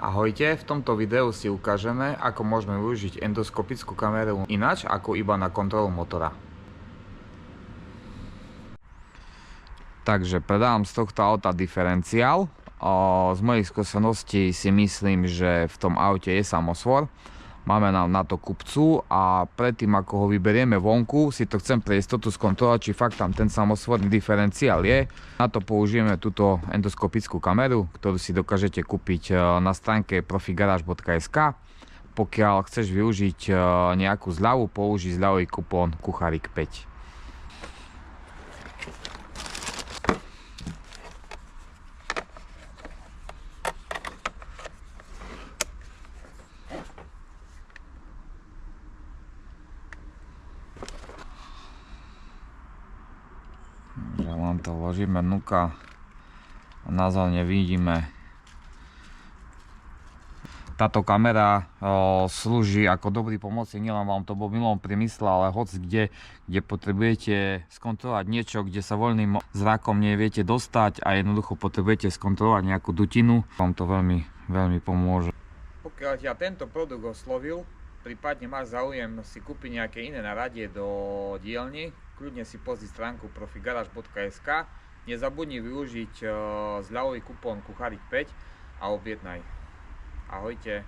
Ahojte, v tomto videu si ukážeme, ako môžeme využiť endoskopickú kameru ináč ako iba na kontrolu motora. Takže predávam z tohto auta diferenciál. Z mojich skúseností si myslím, že v tom aute je samosvor. Máme na to kupcu a predtým ako ho vyberieme vonku, si to chcem pre istotu skontrolovať, či fakt tam ten samosvorný diferenciál je. Na to použijeme túto endoskopickú kameru, ktorú si dokážete kúpiť na stránke profigarage.sk. Pokiaľ chceš využiť nejakú zľavu, použij zľavový kupón Kucharík 5. Že len to vložíme dnuka a názorne vidíme. Táto kamera slúži ako dobrý pomocník nielen vám to mobilnom priemysle, ale hoc kde potrebujete skontrolovať niečo, kde sa voľným zrakom neviete dostať a jednoducho potrebujete skontrolovať nejakú dutinu, vám to veľmi pomôže. Pokiaľ ťa tento produkt oslovil, prípadne máš záujem si kúpiť nejaké iné naradie do dielne, kľudne si pozri stránku profigarage.sk, nezabudni využiť zľavový kupón Kucharík 5 a objednaj. Ahojte.